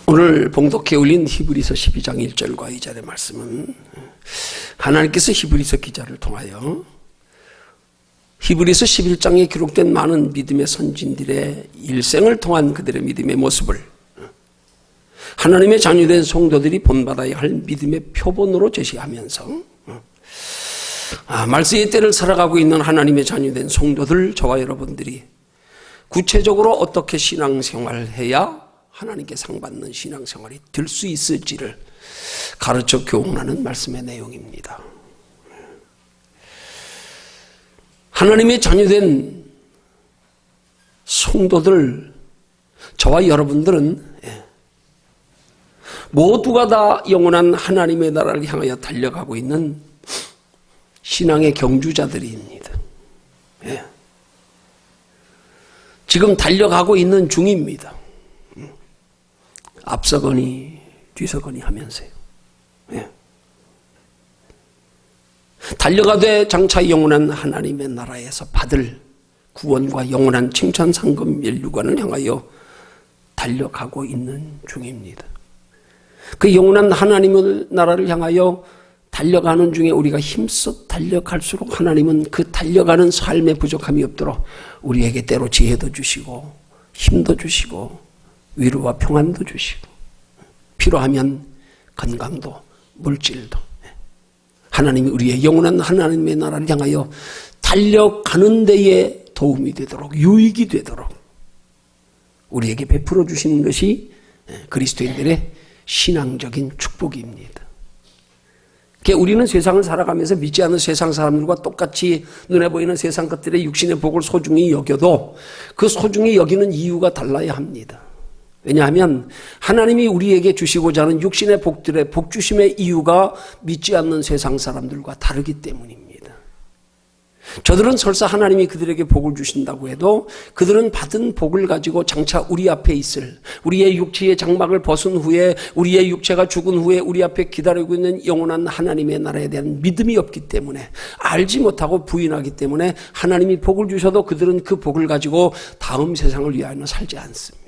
오늘 봉독해 올린 히브리서 12장 1절과 2절의 말씀은 하나님께서 히브리서 기자를 통하여 히브리서 11장에 기록된 많은 믿음의 선진들의 일생을 통한 그들의 믿음의 모습을 하나님의 자녀된 성도들이 본받아야 할 믿음의 표본으로 제시하면서 말세의 때를 살아가고 있는 하나님의 자녀된 성도들, 저와 여러분들이 구체적으로 어떻게 신앙생활을 해야 하나님께 상받는 신앙생활이 될 수 있을지를 가르쳐 교훈하는 말씀의 내용입니다. 하나님의 자녀된 성도들, 저와 여러분들은 모두가 다 영원한 하나님의 나라를 향하여 달려가고 있는 신앙의 경주자들입니다. 지금 달려가고 있는 중입니다. 앞서거니 뒤서거니 하면서요. 달려가되 장차 영원한 하나님의 나라에서 받을 구원과 영원한 칭찬 상급 면류관을 향하여 달려가고 있는 중입니다. 그 영원한 하나님의 나라를 향하여 달려가는 중에 우리가 힘써 달려갈수록 하나님은 그 달려가는 삶에 부족함이 없도록 우리에게 때로 지혜도 주시고 힘도 주시고 위로와 평안도 주시고 필요하면 건강도 물질도 하나님이 우리의 영원한 하나님의 나라를 향하여 달려가는 데에 도움이 되도록 유익이 되도록 우리에게 베풀어 주시는 것이 그리스도인들의 신앙적인 축복입니다. 우리는 세상을 살아가면서 믿지 않는 세상 사람들과 똑같이 눈에 보이는 세상 것들의 육신의 복을 소중히 여겨도 그 소중히 여기는 이유가 달라야 합니다. 왜냐하면 하나님이 우리에게 주시고자 하는 육신의 복들의 복주심의 이유가 믿지 않는 세상 사람들과 다르기 때문입니다. 저들은 설사 하나님이 그들에게 복을 주신다고 해도 그들은 받은 복을 가지고 장차 우리 앞에 있을 우리의 육체의 장막을 벗은 후에 우리의 육체가 죽은 후에 우리 앞에 기다리고 있는 영원한 하나님의 나라에 대한 믿음이 없기 때문에 알지 못하고 부인하기 때문에 하나님이 복을 주셔도 그들은 그 복을 가지고 다음 세상을 위하여 살지 않습니다.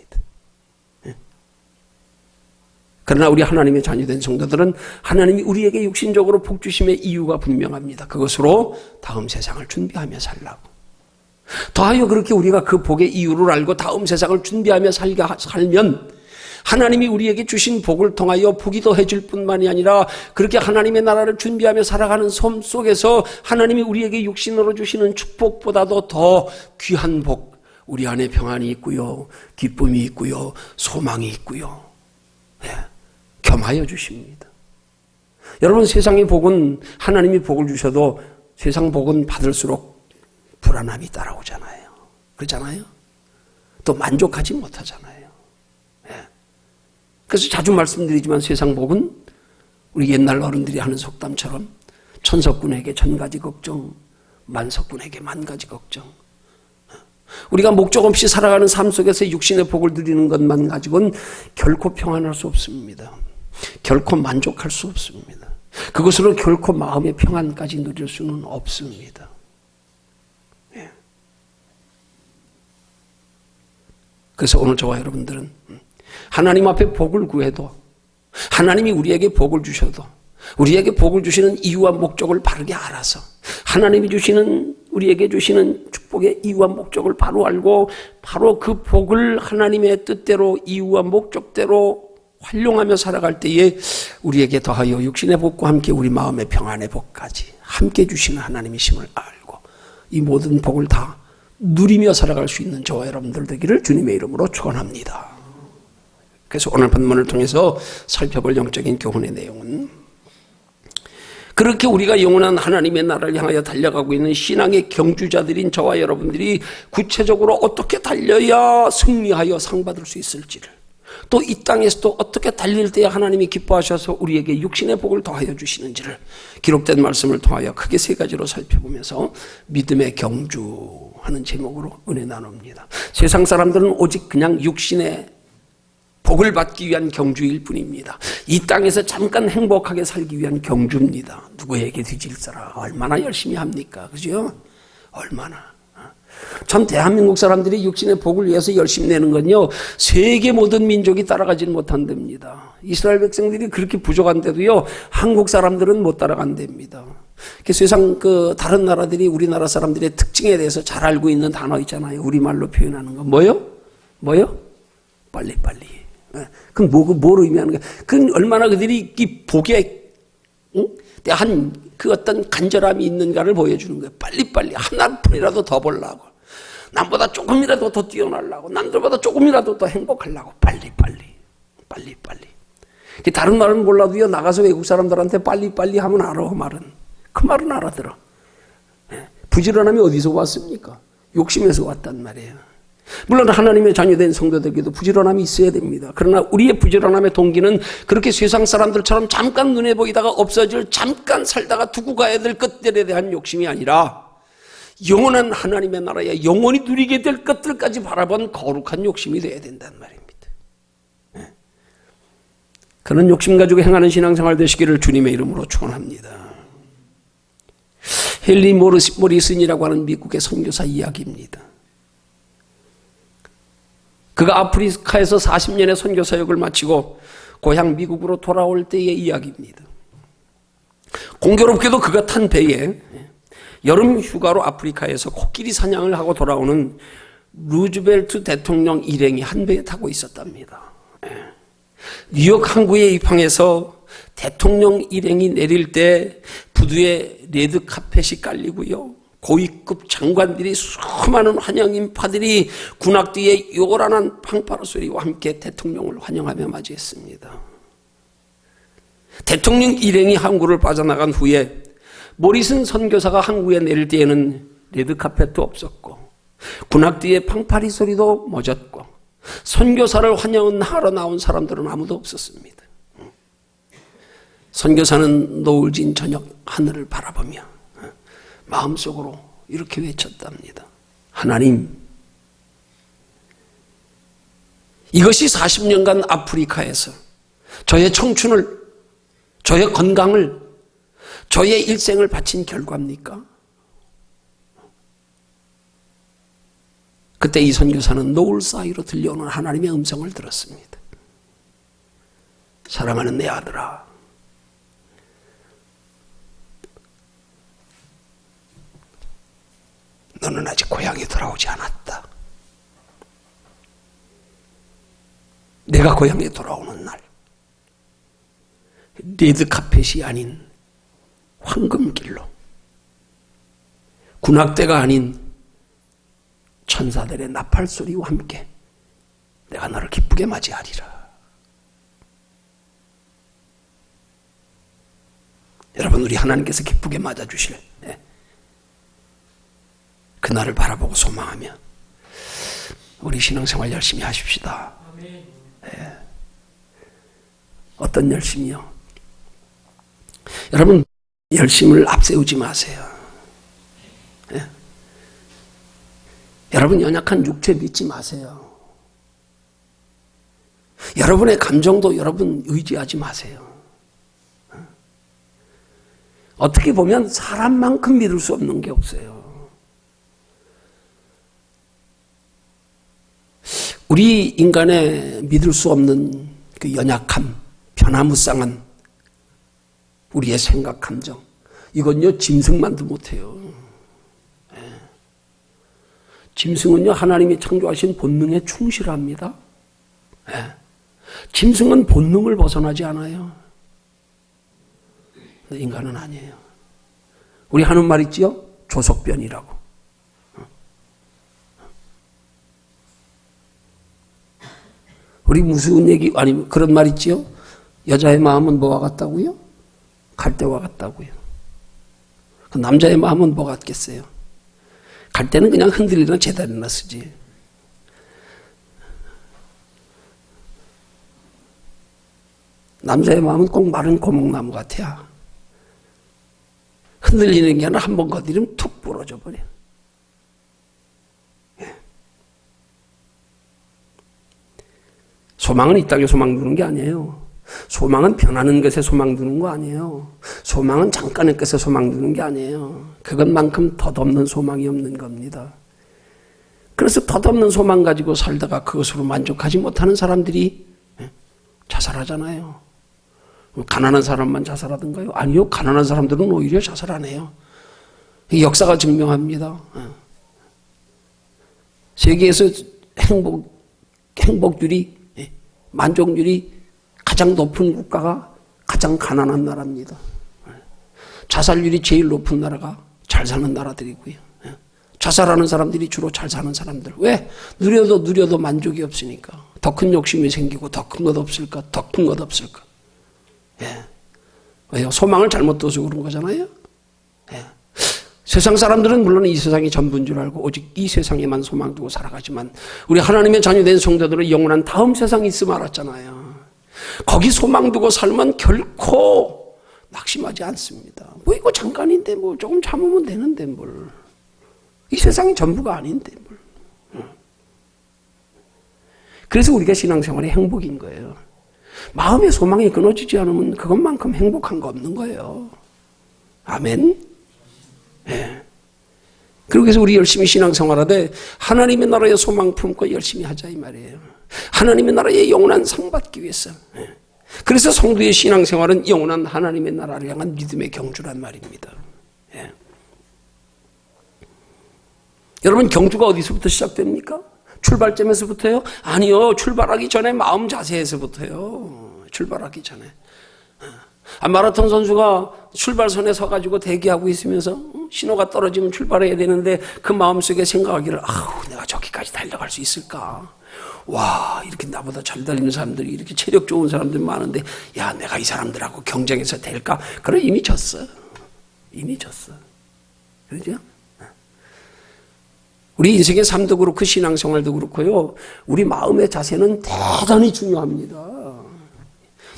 그러나 우리 하나님의 자녀된 성도들은 하나님이 우리에게 육신적으로 복 주심의 이유가 분명합니다. 그것으로 다음 세상을 준비하며 살라고. 더하여 그렇게 우리가 그 복의 이유를 알고 다음 세상을 준비하며 살면 하나님이 우리에게 주신 복을 통하여 복이 더해질 뿐만이 아니라 그렇게 하나님의 나라를 준비하며 살아가는 삶 속에서 하나님이 우리에게 육신으로 주시는 축복보다도 더 귀한 복, 우리 안에 평안이 있고요, 기쁨이 있고요, 소망이 있고요. 겸하여 주십니다. 여러분, 세상의 복은 하나님이 복을 주셔도 세상 복은 받을수록 불안함이 따라오잖아요. 그렇잖아요? 또 만족하지 못하잖아요. 그래서 자주 말씀드리지만 세상 복은 우리 옛날 어른들이 하는 속담처럼 천석군에게 천가지 걱정, 만석군에게 만가지 걱정. 우리가 목적 없이 살아가는 삶 속에서 육신의 복을 누리는 것만 가지고는 결코 평안할 수 없습니다. 결코 만족할 수 없습니다. 그것으로 결코 마음의 평안까지 누릴 수는 없습니다. 그래서 오늘 저와 여러분들은 하나님 앞에 복을 구해도 하나님이 우리에게 복을 주셔도 우리에게 복을 주시는 이유와 목적을 바르게 알아서 하나님이 우리에게 주시는 축복의 이유와 목적을 바로 알고 바로 그 복을 하나님의 뜻대로 이유와 목적대로 활용하며 살아갈 때에 우리에게 더하여 육신의 복과 함께 우리 마음의 평안의 복까지 함께 주시는 하나님이심을 알고 이 모든 복을 다 누리며 살아갈 수 있는 저와 여러분들 되기를 주님의 이름으로 축원합니다. 그래서 오늘 본문을 통해서 살펴볼 영적인 교훈의 내용은 그렇게 우리가 영원한 하나님의 나라를 향하여 달려가고 있는 신앙의 경주자들인 저와 여러분들이 구체적으로 어떻게 달려야 승리하여 상받을 수 있을지를 또 이 땅에서도 어떻게 달릴 때에 하나님이 기뻐하셔서 우리에게 육신의 복을 더하여 주시는지를 기록된 말씀을 통하여 크게 세 가지로 살펴보면서 믿음의 경주하는 제목으로 은혜 나눕니다. 세상 사람들은 오직 그냥 육신의 복을 받기 위한 경주일 뿐입니다. 이 땅에서 잠깐 행복하게 살기 위한 경주입니다. 누구에게 뒤질 사람 얼마나 열심히 합니까? 그죠? 얼마나. 참 대한민국 사람들이 육신의 복을 위해서 열심히 내는 건요, 세계 모든 민족이 따라가지는 못한답니다. 이스라엘 백성들이 그렇게 부족한데도요, 한국 사람들은 못 따라간답니다. 세상 다른 나라들이 우리나라 사람들의 특징에 대해서 잘 알고 있는 단어 있잖아요. 우리말로 표현하는 거. 뭐요? 빨리빨리. 그럼 뭐로 의미하는 거야? 그건 얼마나 그들이 이 복에 대한 그 어떤 간절함이 있는가를 보여주는 거예요. 빨리빨리 하나뿐이라도 더 보려고, 남보다 조금이라도 더 뛰어나려고, 남들보다 조금이라도 더 행복하려고, 빨리빨리. 다른 말은 몰라도요, 나가서 외국 사람들한테 빨리빨리 하면 알아. 그 말은 알아들어. 부지런함이 어디서 왔습니까? 욕심에서 왔단 말이에요. 물론 하나님의 자녀된 성도들에게도 부지런함이 있어야 됩니다. 그러나 우리의 부지런함의 동기는 그렇게 세상 사람들처럼 잠깐 눈에 보이다가 없어질, 잠깐 살다가 두고 가야 될 것들에 대한 욕심이 아니라 영원한 하나님의 나라에 영원히 누리게 될 것들까지 바라본 거룩한 욕심이 되어야 된다는 말입니다. 그런 욕심 가지고 행하는 신앙생활 되시기를 주님의 이름으로 축원합니다. 헨리 모리슨이라고 하는 미국의 선교사 이야기입니다. 그가 아프리카에서 40년의 선교 사역을 마치고 고향 미국으로 돌아올 때의 이야기입니다. 공교롭게도 그가 탄 배에 여름 휴가로 아프리카에서 코끼리 사냥을 하고 돌아오는 루즈벨트 대통령 일행이 한 배에 타고 있었답니다. 뉴욕 항구에 입항해서 대통령 일행이 내릴 때 부두에 레드 카펫이 깔리고요, 고위급 장관들이 수많은 환영 인파들이 군악 뒤에 요란한 팡파르 소리와 함께 대통령을 환영하며 맞이했습니다. 대통령 일행이 항구를 빠져나간 후에 모리슨 선교사가 항구에 내릴 때에는 레드카펫도 없었고 군악 뒤에 팡파리 소리도 멎었고 선교사를 환영하러 나온 사람들은 아무도 없었습니다. 선교사는 노을 진 저녁 하늘을 바라보며 마음속으로 이렇게 외쳤답니다. 하나님, 이것이 40년간 아프리카에서 저의 청춘을, 저의 건강을, 저의 일생을 바친 결과입니까? 그때 이 선교사는 노을 사이로 들려오는 하나님의 음성을 들었습니다. 사랑하는 내 아들아, 너는 아직 고향에 돌아오지 않았다. 내가 고향에 돌아오는 날, 레드카펫이 아닌 황금길로, 군악대가 아닌 천사들의 나팔소리와 함께 내가 너를 기쁘게 맞이하리라. 여러분, 우리 하나님께서 기쁘게 맞아주실 그날을 바라보고 소망하며 우리 신앙생활 열심히 하십시다. 어떤 열심이요? 여러분, 열심을 앞세우지 마세요. 여러분, 연약한 육체 믿지 마세요. 여러분의 감정도 여러분 의지하지 마세요. 어떻게 보면 사람만큼 믿을 수 없는 게 없어요. 우리 인간의 믿을 수 없는 그 연약함, 변화무쌍한 우리의 생각, 감정, 이건요 짐승만도 못해요. 짐승은요 하나님이 창조하신 본능에 충실합니다. 짐승은 본능을 벗어나지 않아요. 인간은 아니에요. 우리 하는 말 있지요? 조석변이라고. 우리 무슨 얘기, 아니 그런 말 있지요? 여자의 마음은 뭐와 같다고요? 갈대와 같다고요. 그 남자의 마음은 뭐 같겠어요? 갈대는 그냥 흔들리는 재단이나 쓰지. 남자의 마음은 꼭 마른 고목나무 같아요. 흔들리는 게 아니라 한번 건드리면 툭 부러져 버려. 소망은 이 땅에 소망 두는 게 아니에요. 소망은 변하는 것에 소망 두는 거 아니에요. 소망은 잠깐의 것에 소망 두는 게 아니에요. 그것만큼 덧없는 소망이 없는 겁니다. 그래서 덧없는 소망 가지고 살다가 그것으로 만족하지 못하는 사람들이 자살하잖아요. 가난한 사람만 자살하던가요? 아니요. 가난한 사람들은 오히려 자살 안 해요. 역사가 증명합니다. 세계에서 행복률이, 만족률이 가장 높은 국가가 가장 가난한 나라입니다. 자살률이 제일 높은 나라가 잘 사는 나라들이고요. 자살하는 사람들이 주로 잘 사는 사람들. 왜? 누려도 만족이 없으니까. 더 큰 욕심이 생기고 더 큰 것 없을까? 더 큰 것 없을까? 예. 왜요? 소망을 잘못 둬서 그런 거잖아요. 예. 세상 사람들은 물론 이 세상이 전부인 줄 알고 오직 이 세상에만 소망 두고 살아가지만 우리 하나님의 자녀된 성도들은 영원한 다음 세상이 있음 알았잖아요. 거기 소망 두고 살면 결코 낙심하지 않습니다. 뭐 이거 잠깐인데 뭐 조금 참으면 되는데 뭘. 이 세상이 전부가 아닌데 뭘. 그래서 우리가 신앙생활이 행복인 거예요. 마음의 소망이 끊어지지 않으면 그것만큼 행복한 거 없는 거예요. 아멘. 예. 그래서 우리 열심히 신앙생활하되 하나님의 나라의 소망 품고 열심히 하자 이 말이에요. 하나님의 나라의 영원한 상 받기 위해서. 예. 그래서 성도의 신앙생활은 영원한 하나님의 나라를 향한 믿음의 경주란 말입니다. 예. 여러분 경주가 어디서부터 시작됩니까? 출발점에서부터요? 아니요. 출발하기 전에 마음 자세에서부터요. 출발하기 전에. 마라톤 선수가 출발선에 서가지고 대기하고 있으면서 신호가 떨어지면 출발해야 되는데 그 마음속에 생각하기를 내가 저기까지 달려갈 수 있을까? 와, 이렇게 나보다 잘 달리는 사람들이 이렇게 체력 좋은 사람들이 많은데 야, 내가 이 사람들하고 경쟁해서 될까? 그래 이미 졌어. 이미 졌어. 그러죠? 우리 인생의 삶도 그렇고 신앙생활도 그렇고요. 우리 마음의 자세는 대단히 중요합니다.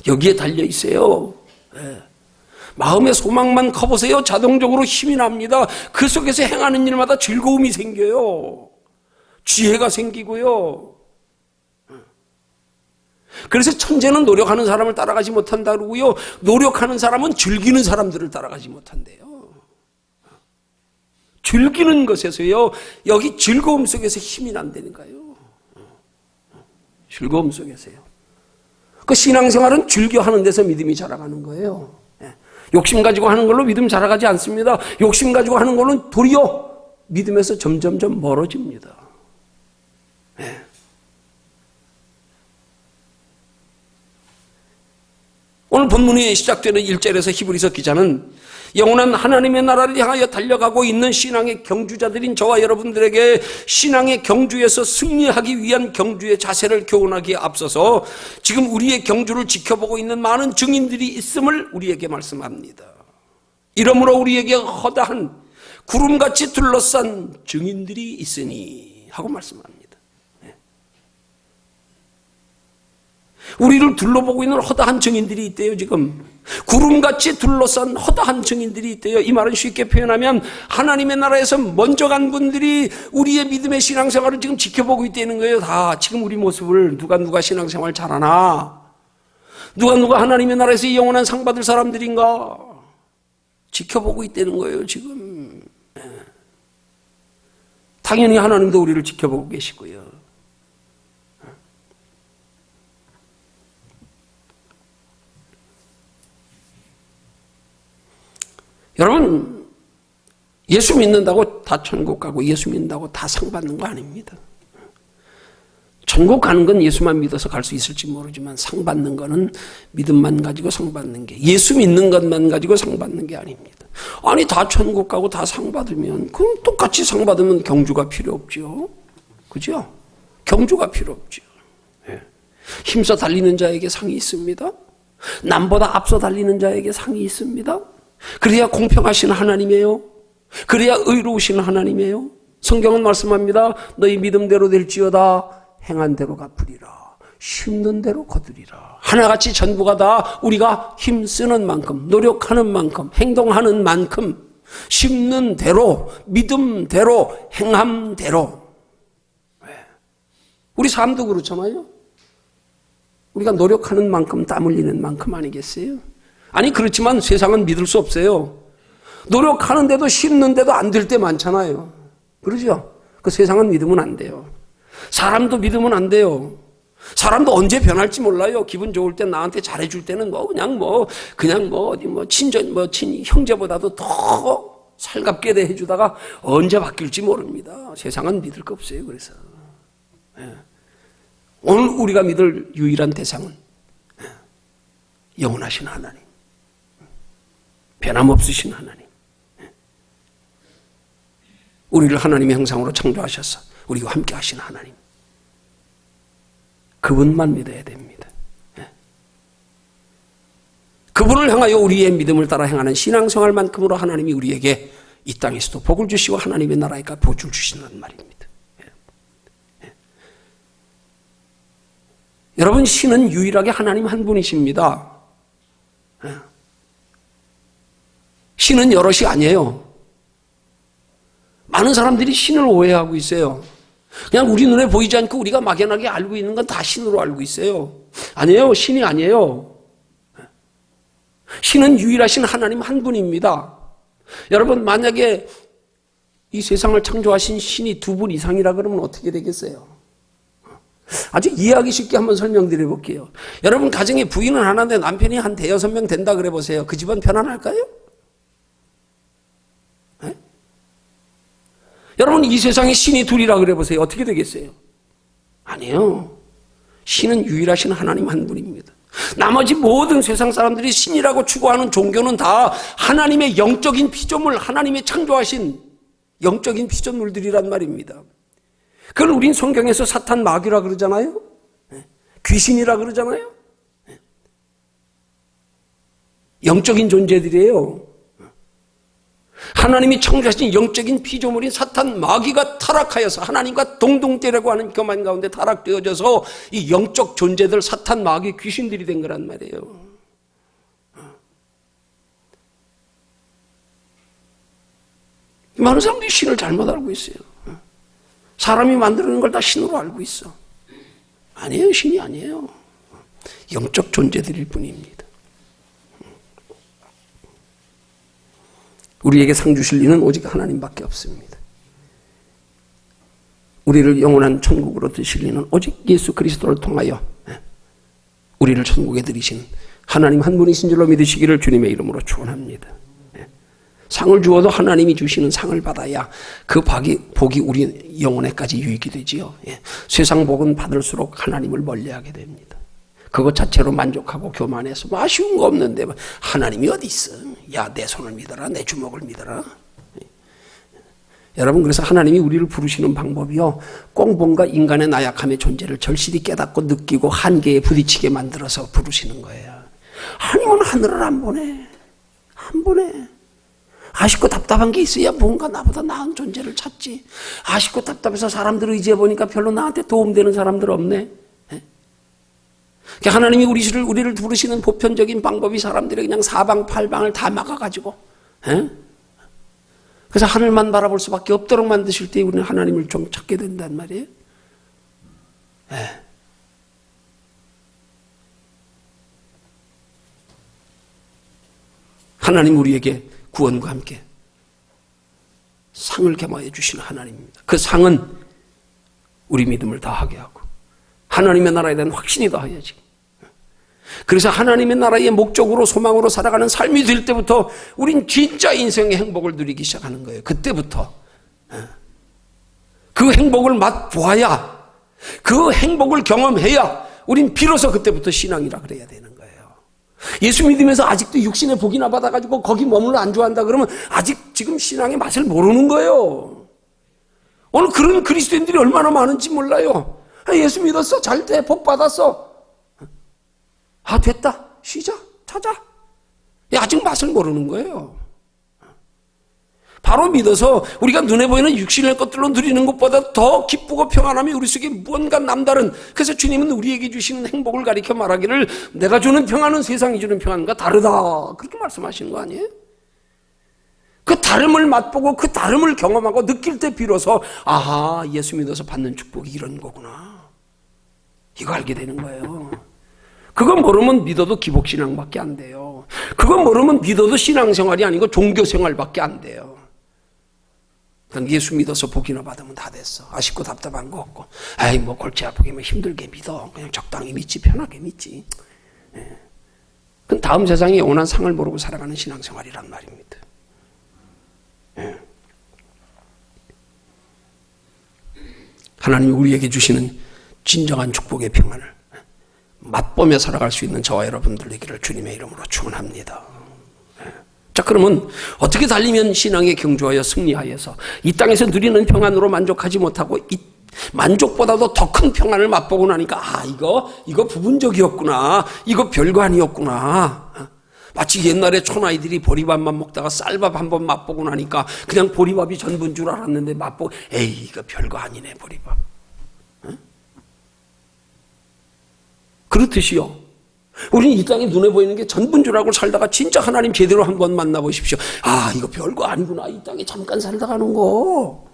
여기에 달려 있어요. 네. 마음의 소망만 커보세요. 자동적으로 힘이 납니다. 그 속에서 행하는 일마다 즐거움이 생겨요. 지혜가 생기고요. 그래서 천재는 노력하는 사람을 따라가지 못한다 그러고요. 노력하는 사람은 즐기는 사람들을 따라가지 못한대요. 즐기는 것에서요. 여기 즐거움 속에서 힘이 난다는 거예요. 즐거움 속에서요. 그 신앙생활은 즐겨하는 데서 믿음이 자라가는 거예요. 욕심 가지고 하는 걸로 믿음 자라가지 않습니다. 욕심 가지고 하는 걸로는 도리어 믿음에서 점점점 멀어집니다. 오늘 본문이 시작되는 1절에서 히브리서 기자는 영원한 하나님의 나라를 향하여 달려가고 있는 신앙의 경주자들인 저와 여러분들에게 신앙의 경주에서 승리하기 위한 경주의 자세를 교훈하기에 앞서서 지금 우리의 경주를 지켜보고 있는 많은 증인들이 있음을 우리에게 말씀합니다. 이러므로 우리에게 허다한 구름같이 둘러싼 증인들이 있으니 하고 말씀합니다. 우리를 둘러보고 있는 허다한 증인들이 있대요. 지금 구름같이 둘러싼 허다한 증인들이 있대요. 이 말은 쉽게 표현하면 하나님의 나라에서 먼저 간 분들이 우리의 믿음의 신앙생활을 지금 지켜보고 있다는 거예요. 다 지금 우리 모습을 누가 신앙생활 잘하나, 누가 하나님의 나라에서 영원한 상 받을 사람들인가 지켜보고 있다는 거예요. 지금 당연히 하나님도 우리를 지켜보고 계시고요. 여러분, 예수 믿는다고 다 천국 가고 예수 믿는다고 다 상 받는 거 아닙니다. 천국 가는 건 예수만 믿어서 갈 수 있을지 모르지만 상 받는 거는 믿음만 가지고 상 받는 게, 예수 믿는 것만 가지고 상 받는 게 아닙니다. 아니 다 천국 가고 다 상 받으면, 그럼 똑같이 상 받으면 경주가 필요 없죠. 그죠? 경주가 필요 없죠. 힘써 달리는 자에게 상이 있습니다. 남보다 앞서 달리는 자에게 상이 있습니다. 그래야 공평하신 하나님이에요. 그래야 의로우신 하나님이에요. 성경은 말씀합니다. 너희 믿음대로 될지어다 행한 대로 갚으리라. 심는 대로 거두리라. 하나같이 전부가 다 우리가 힘쓰는 만큼, 노력하는 만큼, 행동하는 만큼, 심는 대로, 믿음대로, 행함대로. 우리 삶도 그렇잖아요. 우리가 노력하는 만큼 땀 흘리는 만큼 아니겠어요? 아니 그렇지만 세상은 믿을 수 없어요. 노력하는데도 심는데도 안 될 때 많잖아요. 그러죠? 그 세상은 믿으면 안 돼요. 사람도 믿으면 안 돼요. 사람도 언제 변할지 몰라요. 기분 좋을 때 나한테 잘해줄 때는 그냥 어디 친전 친 형제보다도 더 살갑게 대해주다가 언제 바뀔지 모릅니다. 세상은 믿을 거 없어요. 그래서 오늘 우리가 믿을 유일한 대상은 영원하신 하나님, 변함없으신 하나님, 우리를 하나님의 형상으로 창조하셔서 우리와 함께 하신 하나님, 그분만 믿어야 됩니다. 그분을 향하여 우리의 믿음을 따라 행하는 신앙생활만큼으로 하나님이 우리에게 이 땅에서도 복을 주시고 하나님의 나라에가 보증을 주신다는 말입니다. 여러분, 신은 유일하게 하나님 한 분이십니다. 신은 여럿이 아니에요. 많은 사람들이 신을 오해하고 있어요. 그냥 우리 눈에 보이지 않고 우리가 막연하게 알고 있는 건 다 신으로 알고 있어요. 아니에요. 신이 아니에요. 신은 유일하신 하나님 한 분입니다. 여러분, 만약에 이 세상을 창조하신 신이 두 분 이상이라 그러면 어떻게 되겠어요? 아주 이해하기 쉽게 한번 설명드려 볼게요. 여러분, 가정에 부인은 하나인데 남편이 한 대여섯 명 된다 그래 보세요. 그 집안 편안할까요? 네? 여러분, 이 세상에 신이 둘이라 그래 보세요. 어떻게 되겠어요? 아니에요. 신은 유일하신 하나님 한 분입니다. 나머지 모든 세상 사람들이 신이라고 추구하는 종교는 다 하나님의 영적인 피조물, 하나님의 창조하신 영적인 피조물들이란 말입니다. 그걸 우린 성경에서 사탄 마귀라 그러잖아요. 귀신이라 그러잖아요. 영적인 존재들이에요. 하나님이 창조하신 영적인 피조물인 사탄 마귀가 타락하여서 하나님과 동등되려고 하는 교만 가운데 타락되어져서 이 영적 존재들 사탄 마귀 귀신들이 된 거란 말이에요. 많은 사람들이 신을 잘못 알고 있어요. 사람이 만드는 걸 다 신으로 알고 있어. 아니에요. 신이 아니에요. 영적 존재들일 뿐입니다. 우리에게 상 주실 이는 오직 하나님밖에 없습니다. 우리를 영원한 천국으로 드실 이는 오직 예수 그리스도를 통하여 우리를 천국에 들이신 하나님 한 분이신 줄로 믿으시기를 주님의 이름으로 축원합니다. 상을 주어도 하나님이 주시는 상을 받아야 그 복이 우리 영혼에까지 유익이 되지요. 세상 복은 받을수록 하나님을 멀리하게 됩니다. 그것 자체로 만족하고 교만해서 아쉬운 거 없는데 하나님이 어디 있어? 야, 내 손을 믿어라, 내 주먹을 믿어라. 여러분, 그래서 하나님이 우리를 부르시는 방법이요, 꼭 뭔가 인간의 나약함의 존재를 절실히 깨닫고 느끼고 한계에 부딪히게 만들어서 부르시는 거예요. 하나님은 하늘을 안 보내. 안 보내. 아쉽고 답답한 게 있어야 뭔가 나보다 나은 존재를 찾지. 아쉽고 답답해서 사람들을 의지해 보니까 별로 나한테 도움되는 사람들 없네. 하나님이 우리를 부르시는 보편적인 방법이 사람들이 그냥 사방팔방을 다 막아가지고, 그래서 하늘만 바라볼 수밖에 없도록 만드실 때 우리는 하나님을 좀 찾게 된단 말이에요. 하나님 우리에게 구원과 함께 상을 겸하여 주시는 하나님입니다. 그 상은 우리 믿음을 다하게 하고 하나님의 나라에 대한 확신이 더하여지고, 그래서 하나님의 나라의 목적으로 소망으로 살아가는 삶이 될 때부터 우린 진짜 인생의 행복을 누리기 시작하는 거예요. 그때부터 그 행복을 맛보아야, 그 행복을 경험해야 우린 비로소 그때부터 신앙이라 그래야 되는 거예요. 예수 믿으면서 아직도 육신의 복이나 받아가지고 거기 머물러 안주한다 그러면 아직 지금 신앙의 맛을 모르는 거예요. 오늘 그런 그리스도인들이 얼마나 많은지 몰라요. 예수 믿었어, 잘 돼, 복 받았어, 아 됐다, 쉬자, 자자. 아직 맛을 모르는 거예요. 바로 믿어서 우리가 눈에 보이는 육신의 것들로 누리는 것보다 더 기쁘고 평안함이 우리 속에 무언가 남다른, 그래서 주님은 우리에게 주시는 행복을 가리켜 말하기를 내가 주는 평안은 세상이 주는 평안과 다르다, 그렇게 말씀하시는 거 아니에요? 그 다름을 맛보고 그 다름을 경험하고 느낄 때 비로소 아하, 예수 믿어서 받는 축복이 이런 거구나, 이거 알게 되는 거예요. 그건 모르면 믿어도 기복신앙밖에 안 돼요. 그건 모르면 믿어도 신앙생활이 아니고 종교생활밖에 안 돼요. 그냥 예수 믿어서 복이나 받으면 다 됐어. 아쉽고 답답한 거 없고. 아이, 뭐 골치 아프게 힘들게 믿어. 그냥 적당히 믿지, 편하게 믿지. 예. 그건 다음 세상에 영원한 상을 모르고 살아가는 신앙생활이란 말입니다. 예. 하나님이 우리에게 주시는 진정한 축복의 평안을 맛보며 살아갈 수 있는 저와 여러분들 되기를 주님의 이름으로 축원합니다. 자, 그러면 어떻게 달리면 신앙에 경주하여 승리하여서 이 땅에서 누리는 평안으로 만족하지 못하고 이 만족보다도 더 큰 평안을 맛보고 나니까 이거 부분적이었구나, 이거 별거 아니었구나. 마치 옛날에 촌아이들이 보리밥만 먹다가 쌀밥 한번 맛보고 나니까 그냥 보리밥이 전부인 줄 알았는데 맛보고 에이, 이거 별거 아니네, 보리밥. 그렇듯이요, 우리는 이 땅에 눈에 보이는 게 전부인 줄 알고 살다가 진짜 하나님 제대로 한번 만나보십시오. 아, 이거 별거 아니구나, 이 땅에 잠깐 살다 가는 거.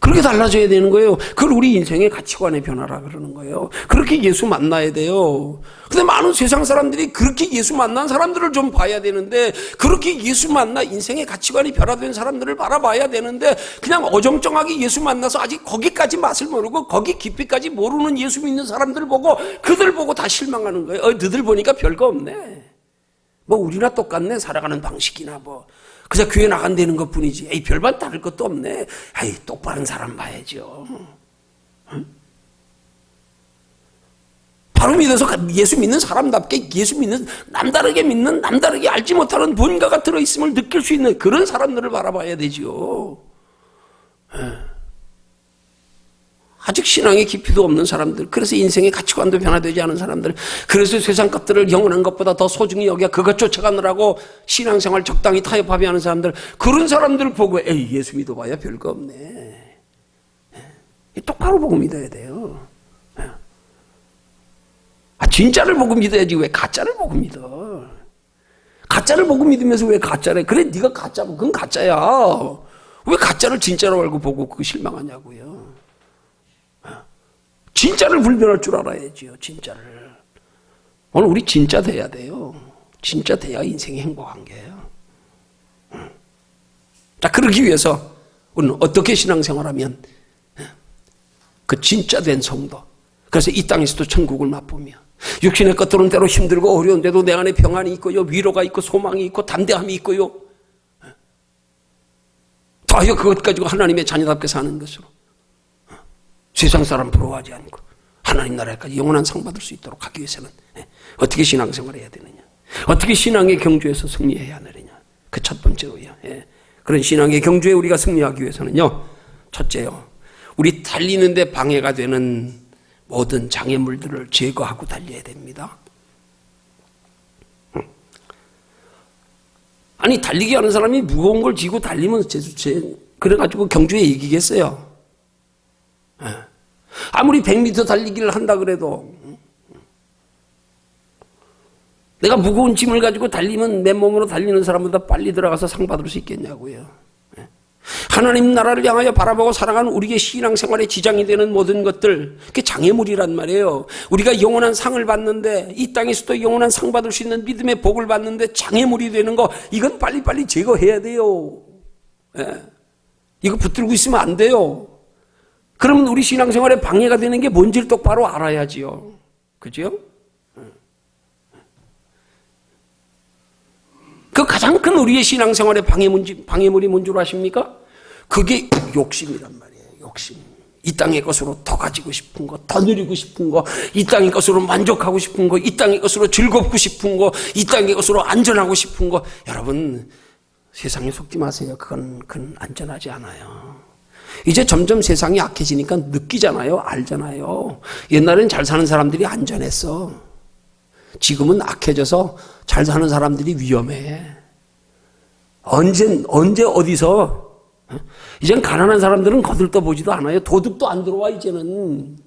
그렇게 달라져야 되는 거예요. 그걸 우리 인생의 가치관의 변화라 그러는 거예요. 그렇게 예수 만나야 돼요. 근데 많은 세상 사람들이 그렇게 예수 만난 사람들을 좀 봐야 되는데, 그렇게 예수 만나 인생의 가치관이 변화된 사람들을 바라봐야 되는데, 그냥 어정쩡하게 예수 만나서 아직 거기까지 맛을 모르고 거기 깊이까지 모르는 예수 믿는 사람들 보고 그들 보고 다 실망하는 거예요. 너들 보니까 별거 없네. 뭐 우리나 똑같네, 살아가는 방식이나 뭐. 그저 교회 나간다는 것 뿐이지. 에이, 별반 다를 것도 없네. 에이, 똑바른 사람 봐야죠. 응? 바로 믿어서 예수 믿는 사람답게 예수 믿는, 남다르게 믿는, 남다르게 알지 못하는 뭔가가 들어있음을 느낄 수 있는 그런 사람들을 바라봐야 되죠. 아직 신앙의 깊이도 없는 사람들, 그래서 인생의 가치관도 변화되지 않은 사람들, 그래서 세상 것들을 영원한 것보다 더 소중히 여겨 그것 쫓아가느라고 신앙생활 적당히 타협하게 하는 사람들, 그런 사람들을 보고 에이, 예수 믿어봐야 별거 없네. 똑바로 보고 믿어야 돼요. 진짜를 보고 믿어야지 왜 가짜를 보고 믿어. 가짜를 보고 믿으면서 왜 가짜래. 그래, 네가 가짜고 그건 가짜야. 왜 가짜를 진짜로 알고 보고 그거 실망하냐고요. 진짜를 분별할 줄 알아야지요. 진짜를. 오늘 우리 진짜 돼야 돼요. 진짜 돼야 인생이 행복한 게요. 자, 그러기 위해서 우리는 어떻게 신앙생활하면 그 진짜 된 성도, 그래서 이 땅에서도 천국을 맛보며 육신의 것들은 때로 힘들고 어려운데도 내 안에 평안이 있고요, 위로가 있고 소망이 있고 담대함이 있고요, 더하여 그것 가지고 하나님의 자녀답게 사는 것으로 세상 사람 부러워하지 않고 하나님 나라까지 영원한 상 받을 수 있도록 하기 위해서는 어떻게 신앙생활을 해야 되느냐, 어떻게 신앙의 경주에서 승리해야 하느냐, 그 첫 번째로요. 그런 신앙의 경주에 우리가 승리하기 위해서는요, 첫째요, 우리 달리는데 방해가 되는 모든 장애물들을 제거하고 달려야 됩니다. 아니, 달리기 하는 사람이 무거운 걸 지고 달리면 그래가지고 경주에 이기겠어요? 아무리 100m 달리기를 한다 그래도 내가 무거운 짐을 가지고 달리면 맨몸으로 달리는 사람보다 빨리 들어가서 상 받을 수 있겠냐고요. 하나님 나라를 향하여 바라보고 살아가는 우리의 신앙생활에 지장이 되는 모든 것들, 그게 장애물이란 말이에요. 우리가 영원한 상을 받는데, 이 땅에서도 영원한 상 받을 수 있는 믿음의 복을 받는데 장애물이 되는 거, 이건 빨리빨리 제거해야 돼요. 이거 붙들고 있으면 안 돼요. 그러면 우리 신앙생활에 방해가 되는 게 뭔지를 똑바로 알아야지요. 그죠? 그 가장 큰 우리의 신앙생활의 방해물이 뭔 줄 아십니까? 그게 욕심이란 말이에요. 욕심. 이 땅의 것으로 더 가지고 싶은 거, 더 누리고 싶은 거, 이 땅의 것으로 만족하고 싶은 거, 이 땅의 것으로 즐겁고 싶은 거, 이 땅의 것으로 안전하고 싶은 거. 여러분, 세상에 속지 마세요. 그건 안전하지 않아요. 이제 점점 세상이 악해지니까 느끼잖아요. 알잖아요. 옛날엔 잘 사는 사람들이 안전했어. 지금은 악해져서 잘 사는 사람들이 위험해. 언제 어디서. 이젠 가난한 사람들은 거들떠보지도 않아요. 도둑도 안 들어와 이제는.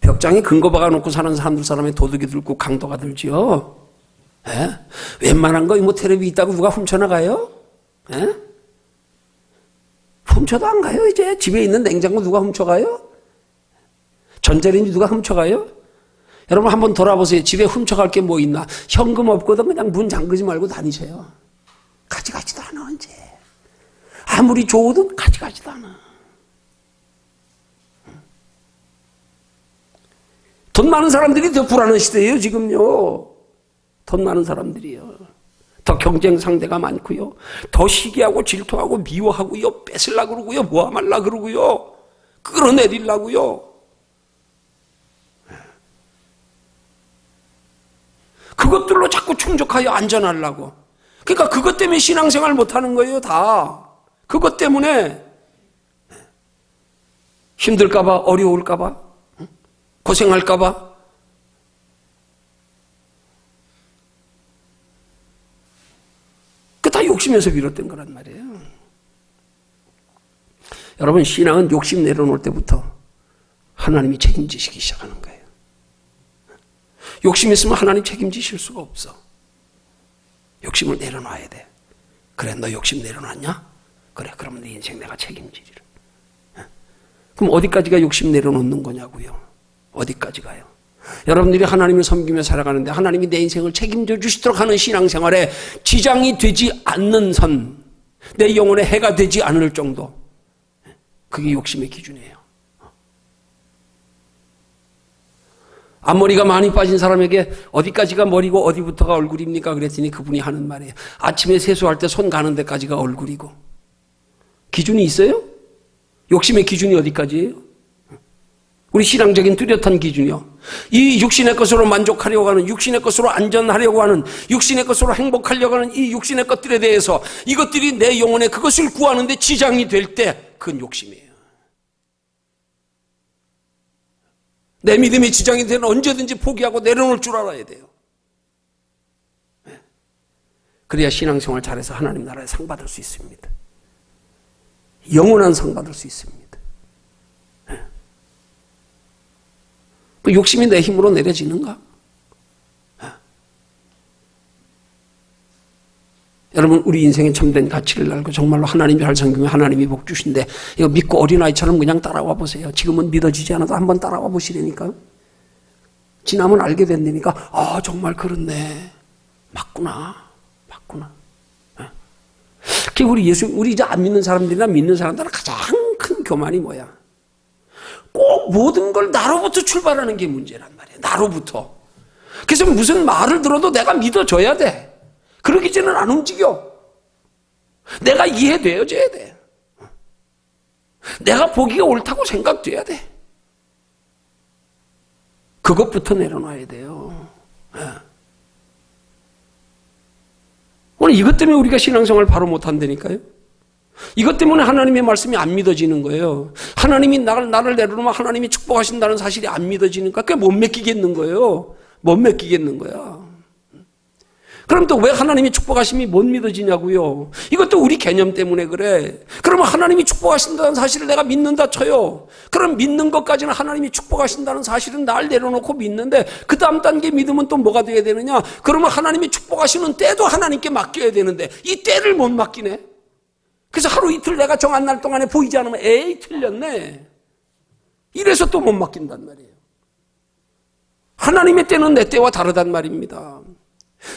벽장에 근거 박아놓고 사는 사람의 도둑이 들고 강도가 들지요. 웬만한 거 뭐 텔레비 있다고 누가 훔쳐나가요? 훔쳐도 안 가요. 이제 집에 있는 냉장고 누가 훔쳐가요? 전자레인지 누가 훔쳐가요? 여러분 한번 돌아보세요. 집에 훔쳐갈 게 뭐 있나? 현금 없거든 그냥 문 잠그지 말고 다니세요. 가져가지도 않아 언제. 아무리 좋으든 가져가지도 않아. 돈 많은 사람들이 더 불안한 시대예요 지금요. 돈 많은 사람들이요. 더 경쟁 상대가 많고요. 더 시기하고 질투하고 미워하고요. 뺏으려고 그러고요. 모함하려고 그러고요. 끌어내리려고요. 그것들로 자꾸 충족하여 안전하려고. 그러니까 그것 때문에 신앙생활 못하는 거예요 다. 그것 때문에 힘들까 봐, 어려울까 봐, 고생할까 봐. 그 다 욕심에서 비롯된 거란 말이에요. 여러분 신앙은 욕심 내려놓을 때부터 하나님이 책임지시기 시작하는 거예요. 욕심 있으면 하나님 책임지실 수가 없어. 욕심을 내려놔야 돼. 그래 너 욕심 내려놨냐? 그래 그러면 내 인생 내가 책임지리라. 그럼 어디까지가 욕심 내려놓는 거냐고요. 어디까지가요? 여러분들이 하나님을 섬기며 살아가는데 하나님이 내 인생을 책임져 주시도록 하는 신앙생활에 지장이 되지 않는 선, 내 영혼에 해가 되지 않을 정도, 그게 욕심의 기준이에요. 앞머리가 많이 빠진 사람에게 어디까지가 머리고 어디부터가 얼굴입니까? 그랬더니 그분이 하는 말이에요. 아침에 세수할 때 손 가는 데까지가 얼굴이고. 기준이 있어요? 욕심의 기준이 어디까지예요? 우리 신앙적인 뚜렷한 기준이요. 이 육신의 것으로 만족하려고 하는, 육신의 것으로 안전하려고 하는, 육신의 것으로 행복하려고 하는 이 육신의 것들에 대해서 이것들이 내 영혼에 그것을 구하는데 지장이 될 때 그건 욕심이에요. 내 믿음이 지장이 되면 언제든지 포기하고 내려놓을 줄 알아야 돼요. 그래야 신앙생활 잘해서 하나님 나라에 상 받을 수 있습니다. 영원한 상 받을 수 있습니다. 그 욕심이 내 힘으로 내려지는가? 여러분 우리 인생에 참된 가치를 알고 정말로 하나님이 잘 섬기면 하나님이 복 주신데 이거 믿고 어린아이처럼 그냥 따라와 보세요. 지금은 믿어지지 않아도 한번 따라와 보시라니까요. 지나면 알게 된다니까. 아 정말 그렇네. 맞구나. 우리 이제 안 믿는 사람들이나 믿는 사람들은 가장 큰 교만이 뭐야? 꼭 모든 걸 나로부터 출발하는 게 문제란 말이에요. 나로부터. 그래서 무슨 말을 들어도 내가 믿어줘야 돼. 그러기 전에는 안 움직여. 내가 이해되어져야 돼. 내가 보기가 옳다고 생각돼야 돼. 그것부터 내려놔야 돼요. 오늘 이것 때문에 우리가 신앙생활 바로 못한다니까요. 이것 때문에 하나님의 말씀이 안 믿어지는 거예요. 하나님이 나를 내려놓으면 하나님이 축복하신다는 사실이 안 믿어지니까 그게 못 맡기겠는 거예요. 못 맡기겠는 거야. 그럼 또 왜 하나님이 축복하심이 못 믿어지냐고요. 이것도 우리 개념 때문에 그래. 그러면 하나님이 축복하신다는 사실을 내가 믿는다 쳐요. 그럼 믿는 것까지는 하나님이 축복하신다는 사실은 날 내려놓고 믿는데 그 다음 단계 믿음은 또 뭐가 돼야 되느냐. 그러면 하나님이 축복하시는 때도 하나님께 맡겨야 되는데 이 때를 못 맡기네. 그래서 하루 이틀 내가 정한 날 동안에 보이지 않으면 에이 틀렸네. 이래서 또 못 맡긴단 말이에요. 하나님의 때는 내 때와 다르단 말입니다.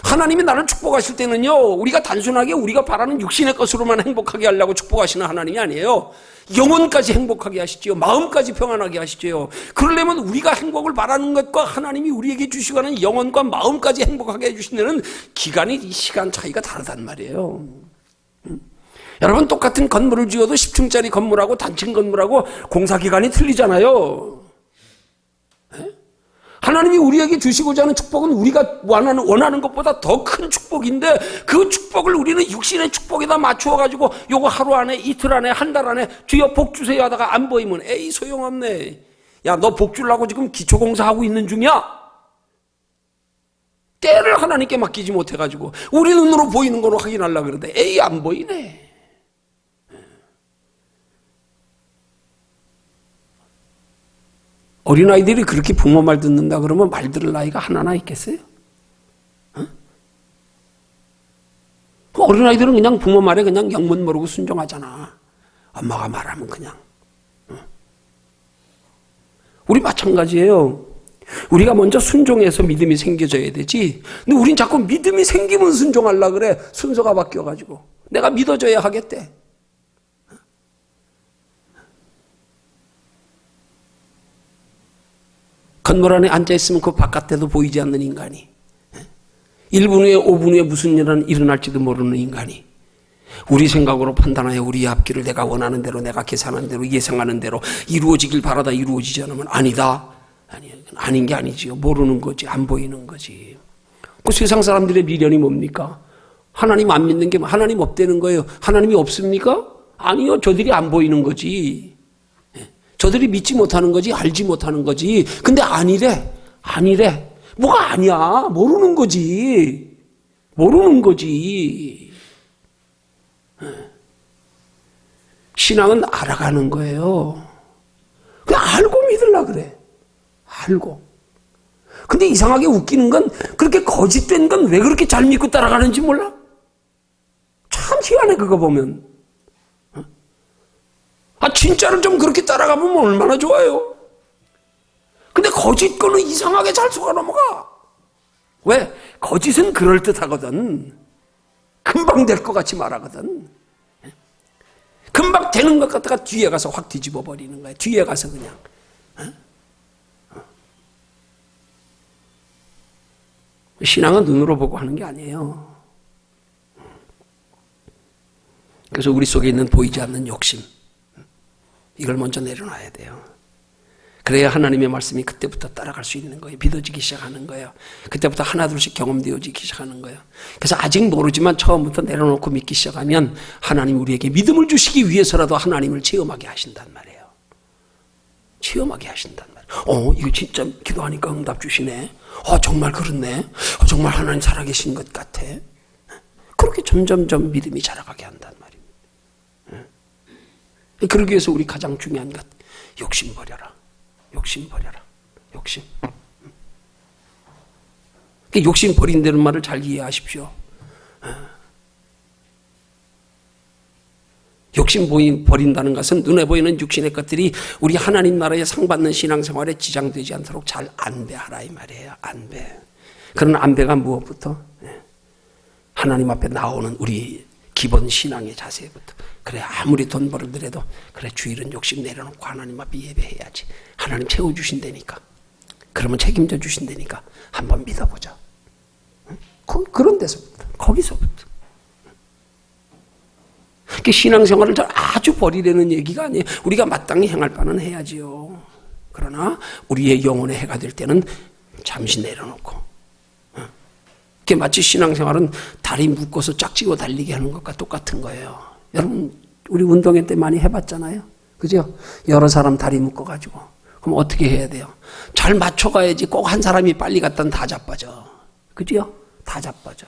하나님이 나를 축복하실 때는요, 우리가 단순하게 우리가 바라는 육신의 것으로만 행복하게 하려고 축복하시는 하나님이 아니에요. 영혼까지 행복하게 하시지요. 마음까지 평안하게 하시지요. 그러려면 우리가 행복을 바라는 것과 하나님이 우리에게 주시고 하는 영혼과 마음까지 행복하게 해주시는 기간이, 이 시간 차이가 다르단 말이에요. 여러분 똑같은 건물을 지어도 10층짜리 건물하고 단층 건물하고 공사기간이 틀리잖아요. 하나님이 우리에게 주시고자 하는 축복은 우리가 원하는 것보다 더 큰 축복인데 그 축복을 우리는 육신의 축복에다 맞추어가지고 요거 하루 안에 이틀 안에 한 달 안에 주여 복 주세요 하다가 안 보이면 에이 소용없네. 야 너 복 주려고 지금 기초공사하고 있는 중이야. 때를 하나님께 맡기지 못해가지고 우리 눈으로 보이는 거로 확인하려고 그러는데 에이 안 보이네. 어린아이들이 그렇게 부모 말 듣는다 그러면 말 들을 나이가 하나나 있겠어요? 그 어린아이들은 그냥 부모 말에 그냥 영문 모르고 순종하잖아. 엄마가 말하면 그냥. 우리 마찬가지예요. 우리가 먼저 순종해서 믿음이 생겨져야 되지. 근데 우린 자꾸 믿음이 생기면 순종하려고 그래. 순서가 바뀌어가지고. 내가 믿어줘야 하겠대. 건물 안에 앉아있으면 그 바깥에도 보이지 않는 인간이, 1분 후에 5분 후에 무슨 일은 일어날지도 모르는 인간이 우리 생각으로 판단하여 우리의 앞길을 내가 원하는 대로, 내가 계산하는 대로, 예상하는 대로 이루어지길 바라다 이루어지지 않으면 아니다. 아닌 게 아니지요. 모르는 거지. 안 보이는 거지. 그 세상 사람들의 미련이 뭡니까? 하나님 안 믿는 게 하나님 없다는 거예요. 하나님이 없습니까? 아니요. 저들이 안 보이는 거지. 저들이 믿지 못하는 거지, 알지 못하는 거지. 근데 아니래. 뭐가 아니야. 모르는 거지. 신앙은 알아가는 거예요. 그냥 알고 믿으려고 그래. 알고. 근데 이상하게 웃기는 건 그렇게 거짓된 건 왜 그렇게 잘 믿고 따라가는지 몰라? 참 희한해, 그거 보면. 진짜로 좀 그렇게 따라가보면 얼마나 좋아요. 근데 거짓 거는 이상하게 잘 속아 넘어가. 왜? 거짓은 그럴듯하거든. 금방 될 것 같이 말하거든. 금방 되는 것 같다가 뒤에 가서 확 뒤집어 버리는 거야. 뒤에 가서 그냥. 신앙은 눈으로 보고 하는 게 아니에요. 그래서 우리 속에 있는 보이지 않는 욕심, 이걸 먼저 내려놔야 돼요. 그래야 하나님의 말씀이 그때부터 따라갈 수 있는 거예요. 믿어지기 시작하는 거예요. 그때부터 하나둘씩 경험되어지기 시작하는 거예요. 그래서 아직 모르지만 처음부터 내려놓고 믿기 시작하면 하나님 우리에게 믿음을 주시기 위해서라도 하나님을 체험하게 하신단 말이에요. 체험하게 하신단 말이에요. 이거 진짜 기도하니까 응답 주시네. 정말 그렇네. 정말 하나님 살아계신 것 같아. 그렇게 점점점 믿음이 자라가게 한단 말입니다. 그러기 위해서 우리 가장 중요한 것, 욕심 버려라. 욕심. 욕심 버린다는 말을 잘 이해하십시오. 욕심 버린다는 것은 눈에 보이는 육신의 것들이 우리 하나님 나라에 상받는 신앙생활에 지장되지 않도록 잘 안배하라 이 말이에요. 안배. 그런 안배가 무엇부터? 하나님 앞에 나오는 우리 기본 신앙의 자세부터. 그래, 아무리 돈 벌더라도 그래, 주일은 욕심 내려놓고 하나님 앞에 예배해야지. 하나님 채워주신다니까. 그러면 책임져 주신다니까. 한번 믿어보자. 그런 데서부터, 거기서부터. 신앙생활을 아주 버리려는 얘기가 아니에요. 우리가 마땅히 행할 바는 해야지요. 그러나 우리의 영혼의 해가 될 때는 잠시 내려놓고. 마치 신앙생활은 다리 묶어서 짝지고 달리게 하는 것과 똑같은 거예요. 여러분, 우리 운동회 때 많이 해봤잖아요. 그죠? 여러 사람 다리 묶어가지고. 그럼 어떻게 해야 돼요? 잘 맞춰가야지. 꼭 한 사람이 빨리 갔다는 다 자빠져. 그죠? 다 자빠져.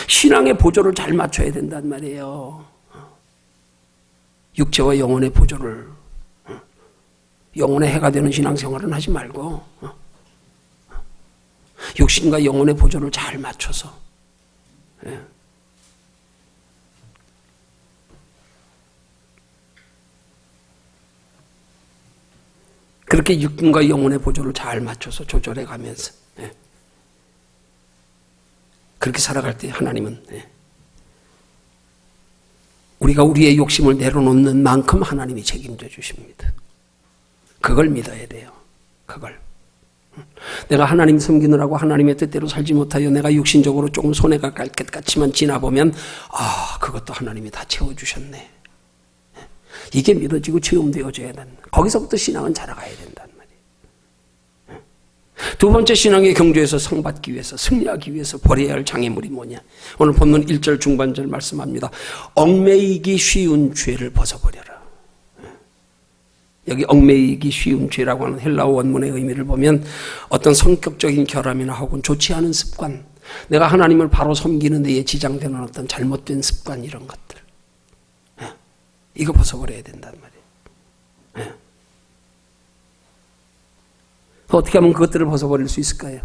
신앙의 보조를 잘 맞춰야 된단 말이에요. 육체와 영혼의 보조를. 영혼의 해가 되는 신앙생활은 하지 말고 육신과 영혼의 보조를 잘 맞춰서. 그렇게 육신과 영혼의 보조를 잘 맞춰서 조절해 가면서 그렇게 살아갈 때 하나님은 우리가 우리의 욕심을 내려놓는 만큼 하나님이 책임져 주십니다. 그걸 믿어야 돼요. 그걸. 내가 하나님 섬기느라고 하나님의 뜻대로 살지 못하여 내가 육신적으로 조금 손해가 갈 것 같지만 지나보면 그것도 하나님이 다 채워주셨네. 이게 믿어지고 체험되어져야 된다. 거기서부터 신앙은 자라가야 된단 말이에요. 두 번째 신앙의 경주에서 상받기 위해서, 승리하기 위해서 버려야 할 장애물이 뭐냐. 오늘 본문 1절 중반절 말씀합니다. 얽매이기 쉬운 죄를 벗어버려라. 여기 얽매이기 쉬운 죄라고 하는 헬라어 원문의 의미를 보면 어떤 성격적인 결함이나 혹은 좋지 않은 습관, 내가 하나님을 바로 섬기는 데에 지장되는 어떤 잘못된 습관, 이런 것들, 이거 벗어버려야 된단 말이에요. 어떻게 하면 그것들을 벗어버릴 수 있을까요?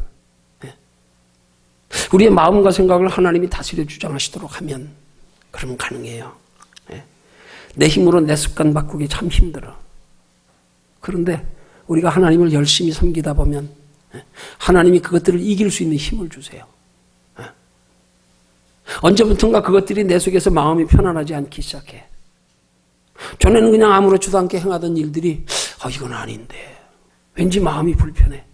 우리의 마음과 생각을 하나님이 다스려 주장하시도록 하면 그러면 가능해요. 내 힘으로 내 습관 바꾸기 참 힘들어. 그런데 우리가 하나님을 열심히 섬기다 보면 하나님이 그것들을 이길 수 있는 힘을 주세요. 언제부턴가 그것들이 내 속에서 마음이 편안하지 않기 시작해. 전에는 그냥 아무렇지도 않게 행하던 일들이 이건 아닌데 왠지 마음이 불편해.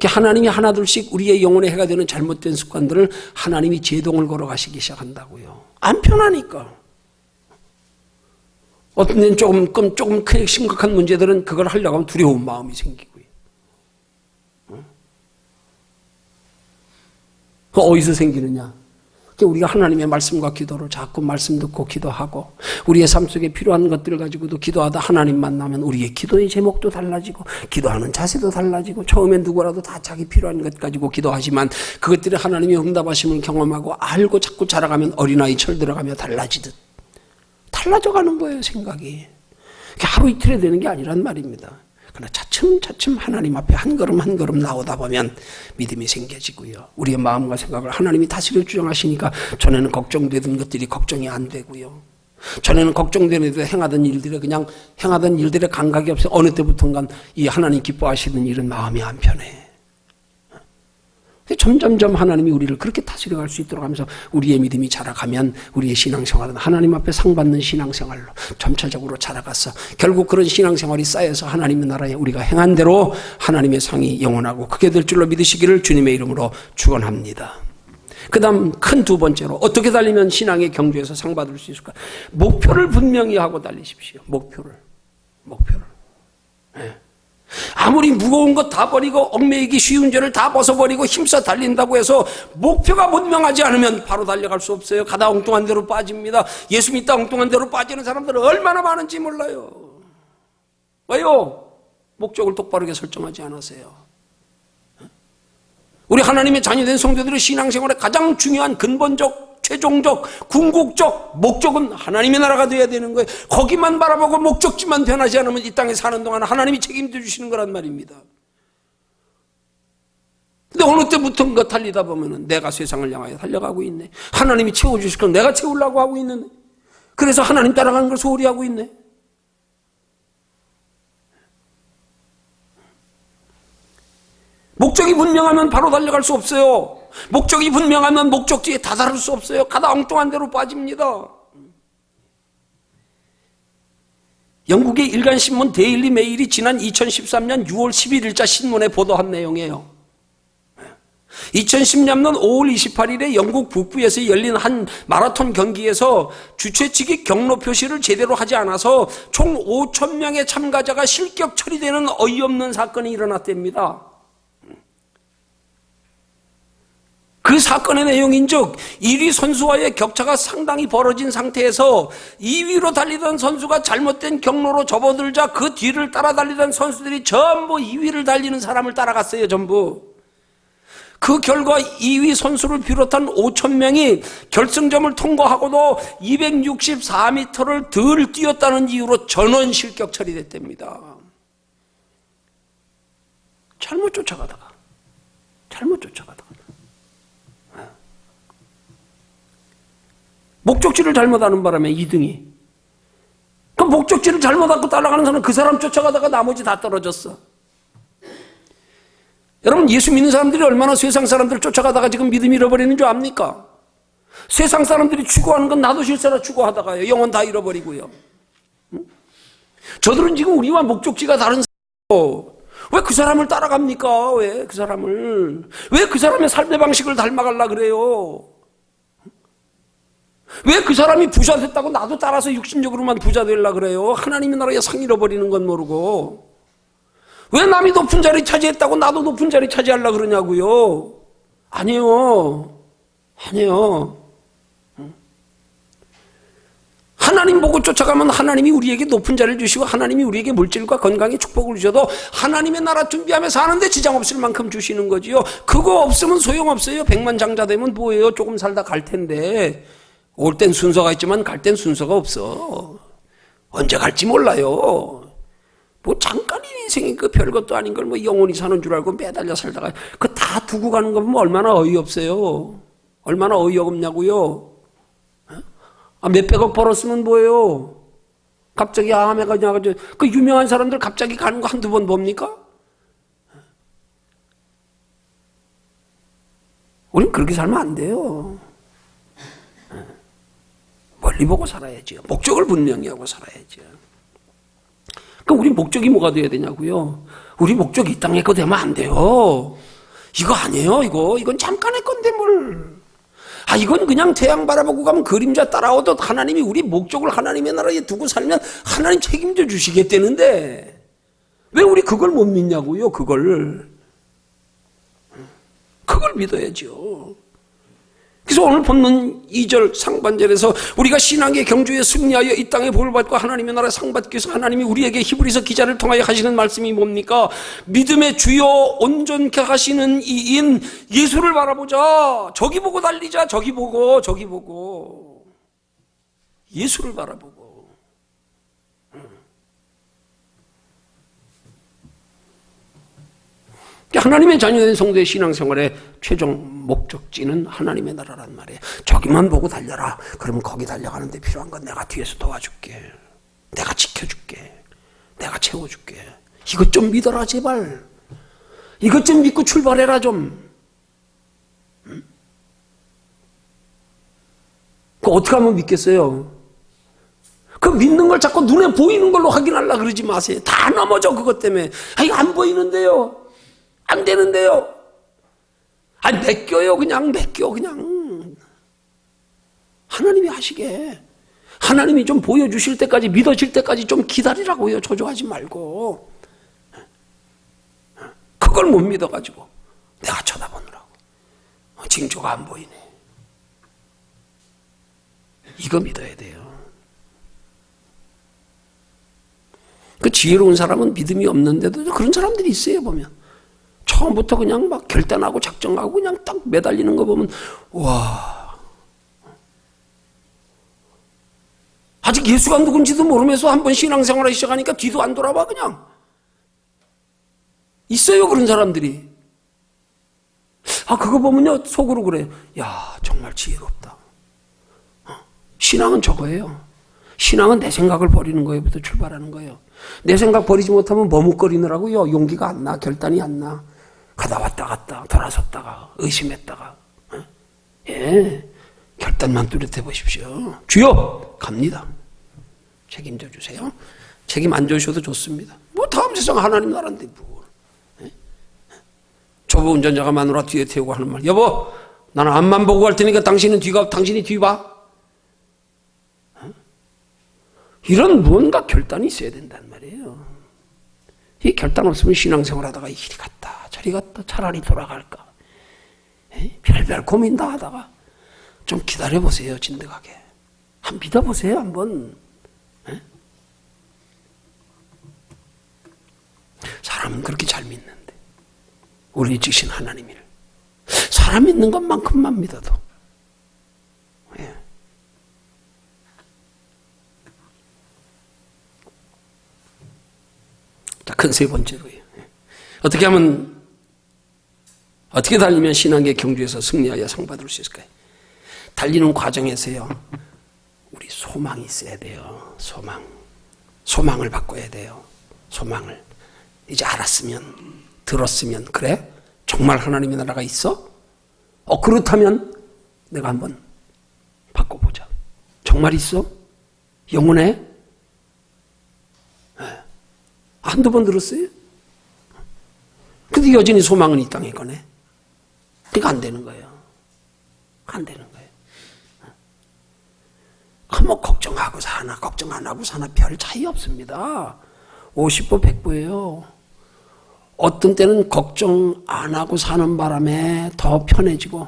하나님이 하나둘씩 우리의 영혼의 해가 되는 잘못된 습관들을 하나님이 제동을 걸어가시기 시작한다고요. 안 편하니까. 어떤 데는 조금 크게 심각한 문제들은 그걸 하려고 하면 두려운 마음이 생기고요. 그 어디서 생기느냐? 우리가 하나님의 말씀과 기도로 자꾸 말씀 듣고 기도하고 우리의 삶 속에 필요한 것들을 가지고도 기도하다 하나님 만나면 우리의 기도의 제목도 달라지고 기도하는 자세도 달라지고 처음엔 누구라도 다 자기 필요한 것 가지고 기도하지만 그것들이 하나님의 응답하심을 경험하고 알고 자꾸 자라가면 어린아이 철 들어가며 달라지듯 달라져가는 거예요, 생각이. 하루 이틀에 되는 게 아니란 말입니다. 그러나 차츰차츰 하나님 앞에 한 걸음 한 걸음 나오다 보면 믿음이 생겨지고요. 우리의 마음과 생각을 하나님이 다스려 주장하시니까 전에는 걱정되던 것들이 걱정이 안 되고요. 전에는 걱정되는데 행하던 일들에 그냥 행하던 일들에 감각이 없어요. 어느 때부턴가 이 하나님 기뻐하시는 일은 마음이 안 편해. 점점점 하나님이 우리를 그렇게 다스려갈 수 있도록 하면서 우리의 믿음이 자라가면 우리의 신앙생활은 하나님 앞에 상 받는 신앙생활로 점차적으로 자라가서 결국 그런 신앙생활이 쌓여서 하나님의 나라에 우리가 행한 대로 하나님의 상이 영원하고 크게 될 줄로 믿으시기를 주님의 이름으로 축원합니다. 그 다음 큰 두 번째로 어떻게 달리면 신앙의 경주에서 상 받을 수 있을까? 목표를 분명히 하고 달리십시오. 목표를. 네. 아무리 무거운 것 다 버리고 얽매이기 쉬운 죄를 다 벗어버리고 힘써 달린다고 해서 목표가 분명하지 않으면 바로 달려갈 수 없어요. 가다 엉뚱한 데로 빠집니다. 예수 믿다 엉뚱한 데로 빠지는 사람들은 얼마나 많은지 몰라요. 왜요? 목적을 똑바르게 설정하지 않으세요. 우리 하나님의 자녀된 성도들의 신앙생활의 가장 중요한 근본적 최종적, 궁극적 목적은 하나님의 나라가 되어야 되는 거예요. 거기만 바라보고 목적지만 변하지 않으면 이 땅에 사는 동안 하나님이 책임져 주시는 거란 말입니다. 근데 어느 때부터인가 달리다 보면은 내가 세상을 향하여 달려가고 있네. 하나님이 채워주실 건 내가 채우려고 하고 있는데. 그래서 하나님 따라가는 걸 소홀히 하고 있네. 목적이 분명하면 바로 달려갈 수 없어요. 목적이 분명하면 목적지에 다다를 수 없어요. 가다 엉뚱한 데로 빠집니다. 영국의 일간신문 데일리 메일이 지난 2013년 6월 11일자 신문에 보도한 내용이에요. 2010년 5월 28일에 영국 북부에서 열린 한 마라톤 경기에서 주최 측이 경로 표시를 제대로 하지 않아서 총 5,000명의 참가자가 실격 처리되는 어이없는 사건이 일어났답니다. 그 사건의 내용인즉 1위 선수와의 격차가 상당히 벌어진 상태에서 2위로 달리던 선수가 잘못된 경로로 접어들자 그 뒤를 따라 달리던 선수들이 전부 2위를 달리는 사람을 따라갔어요. 전부. 그 결과 2위 선수를 비롯한 5,000명이 결승점을 통과하고도 264m를 덜 뛰었다는 이유로 전원 실격 처리됐답니다. 잘못 쫓아가다가. 목적지를 잘못하는 바람에 2등이. 그 목적지를 잘못하고 따라가는 사람은 그 사람 쫓아가다가 나머지 다 떨어졌어. 여러분, 예수 믿는 사람들이 얼마나 세상 사람들을 쫓아가다가 지금 믿음 잃어버리는 줄 압니까? 세상 사람들이 추구하는 건 나도 실세라 추구하다가요. 영혼 다 잃어버리고요. 저들은 지금 우리와 목적지가 다른 사람이에요. 왜 그 사람을 따라갑니까? 왜 그 사람의 삶의 방식을 닮아가려고 그래요? 왜 그 사람이 부자 됐다고 나도 따라서 육신적으로만 부자 되려고 그래요? 하나님의 나라에 상 잃어버리는 건 모르고. 왜 남이 높은 자리 차지했다고 나도 높은 자리 차지하려고 그러냐고요? 아니에요. 하나님 보고 쫓아가면 하나님이 우리에게 높은 자리를 주시고 하나님이 우리에게 물질과 건강의 축복을 주셔도 하나님의 나라 준비하며 사는데 지장 없을 만큼 주시는 거지요. 그거 없으면 소용없어요. 백만장자 되면 뭐예요? 조금 살다 갈 텐데. 올 땐 순서가 있지만 갈 땐 순서가 없어. 언제 갈지 몰라요. 뭐 잠깐의 인생이 그 별것도 아닌 걸 뭐 영원히 사는 줄 알고 매달려 살다가 그 다 두고 가는 거 보면 얼마나 어이없어요. 얼마나 어이없냐고요. 몇백억 벌었으면 뭐예요? 갑자기 암에가 그 유명한 사람들 갑자기 가는 거 한두 번 봅니까? 우린 그렇게 살면 안 돼요. 멀리 보고 살아야죠. 목적을 분명히 하고 살아야죠. 그럼 우리 목적이 뭐가 돼야 되냐고요? 우리 목적이 이 땅에 거 되면 안 돼요. 이거 아니에요. 이건 잠깐의 건데 뭘. 이건 그냥 태양 바라보고 가면 그림자 따라오도 하나님이 우리 목적을 하나님의 나라에 두고 살면 하나님 책임져 주시겠다는데 왜 우리 그걸 못 믿냐고요. 그걸 믿어야죠. 그래서 오늘 본문 2절 상반절에서 우리가 신앙의 경주에 승리하여 이 땅에 복을 받고 하나님의 나라에 상 받기 위해서 하나님이 우리에게 히브리서 기자를 통하여 하시는 말씀이 뭡니까? 믿음의 주요 온전케 하시는 이인 예수를 바라보자. 저기 보고 달리자. 저기 보고 예수를 바라보고. 하나님의 자녀된 성도의 신앙생활의 최종 목적지는 하나님의 나라란 말이에요. 저기만 보고 달려라. 그러면 거기 달려가는 데 필요한 건 내가 뒤에서 도와줄게. 내가 지켜줄게. 내가 채워줄게. 이것 좀 믿어라 제발. 이것 좀 믿고 출발해라 좀. 그거 어떻게 하면 믿겠어요? 그 믿는 걸 자꾸 눈에 보이는 걸로 확인하려고 그러지 마세요. 다 넘어져 그것 때문에. 안 보이는데요. 안 되는데요. 맡겨요. 그냥. 하나님이 하시게. 하나님이 좀 보여주실 때까지, 믿어질 때까지 좀 기다리라고요. 조조하지 말고. 그걸 못 믿어가지고 내가 쳐다보느라고 징조가 안 보이네. 이거 믿어야 돼요. 그 지혜로운 사람은 믿음이 없는데도 그런 사람들이 있어요. 보면 처음부터 그냥 막 결단하고 작정하고 그냥 딱 매달리는 거 보면 와, 아직 예수가 누군지도 모르면서 한번 신앙생활을 시작하니까 뒤도 안 돌아봐. 그냥 있어요 그런 사람들이. 그거 보면요 속으로 그래. 야 정말 지혜롭다. 신앙은 저거예요. 신앙은 내 생각을 버리는 거에부터 출발하는 거예요. 내 생각 버리지 못하면 머뭇거리느라고요. 용기가 안 나. 결단이 안 나. 가다 왔다 갔다 돌아섰다가 의심했다가. 결단만 뚜렷해 보십시오. 주여 갑니다. 책임져 주세요. 책임 안 져주셔도 좋습니다. 다음 세상 하나님 나라인데 뭐. 초보 운전자가 마누라 뒤에 태우고 하는 말. 여보 나는 앞만 보고 갈 테니까 당신이 뒤 봐. 이런 무언가 결단이 있어야 된단 말이에요. 이 결단 없으면 신앙생활 하다가 이리 갔다 저리 갔다 차라리 돌아갈까. 별별 고민 다 하다가 좀 기다려보세요. 진득하게. 한번 믿어보세요. 한번. 사람은 그렇게 잘 믿는데 우리 지신 하나님이를 사람 믿는 것만큼만 믿어도 큰 세 번째로요. 어떻게 달리면 신앙의 경주에서 승리하여 상 받을 수 있을까요? 달리는 과정에서요. 우리 소망이 있어야 돼요. 소망을 바꿔야 돼요. 소망을. 이제 알았으면, 들었으면, 그래? 정말 하나님의 나라가 있어? 그렇다면 내가 한번 바꿔보자. 정말 있어? 영원해? 한두 번 들었어요? 근데 여전히 소망은 이 땅에 거네. 그러니까 안 되는 거예요. 안 되는 거예요. 뭐 걱정하고 사나 걱정 안 하고 사나 별 차이 없습니다. 50보 100보예요. 어떤 때는 걱정 안 하고 사는 바람에 더 편해지고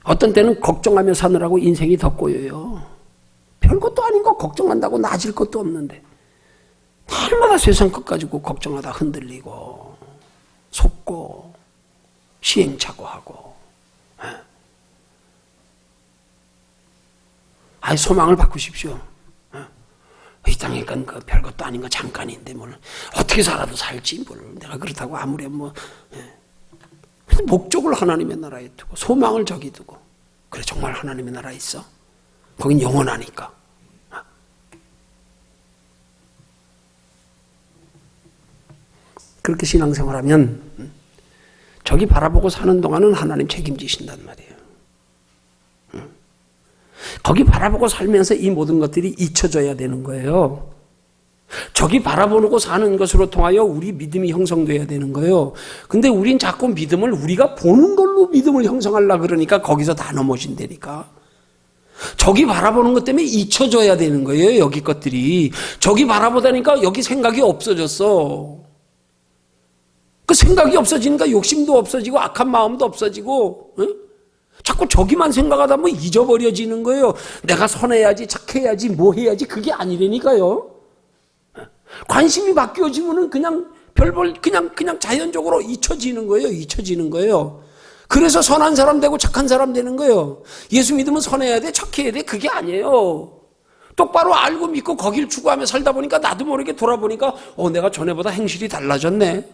어떤 때는 걱정하며 사느라고 인생이 더 꼬여요. 별것도 아닌 거 걱정한다고 나아질 것도 없는데 날마다 세상 것 가지고 걱정하다 흔들리고 속고 시행착오하고. 소망을 바꾸십시오. 이 땅에 건 그 별것도 아닌 거 잠깐인데 뭘 어떻게 살아도 살지 뭘 내가 그렇다고 아무리 목적을 하나님의 나라에 두고 소망을 저기 두고. 그래 정말 하나님의 나라 있어? 거긴 영원하니까. 그렇게 신앙생활하면 저기 바라보고 사는 동안은 하나님 책임지신단 말이에요. 거기 바라보고 살면서 이 모든 것들이 잊혀져야 되는 거예요. 저기 바라보고 사는 것으로 통하여 우리 믿음이 형성돼야 되는 거예요. 근데 우린 자꾸 믿음을 우리가 보는 걸로 믿음을 형성하려고 그러니까 거기서 다 넘어진다니까. 저기 바라보는 것 때문에 잊혀져야 되는 거예요. 여기 것들이. 저기 바라보다니까 여기 생각이 없어졌어. 그 생각이 없어지니까 욕심도 없어지고 악한 마음도 없어지고, 응? 자꾸 저기만 생각하다 보면 잊어버려지는 거예요. 내가 선해야지, 착해야지, 뭐 해야지, 그게 아니라니까요. 관심이 바뀌어지면은 그냥 그냥 자연적으로 잊혀지는 거예요. 잊혀지는 거예요. 그래서 선한 사람 되고 착한 사람 되는 거예요. 예수 믿으면 선해야 돼, 착해야 돼, 그게 아니에요. 똑바로 알고 믿고 거길 추구하며 살다 보니까 나도 모르게 돌아보니까 내가 전에보다 행실이 달라졌네.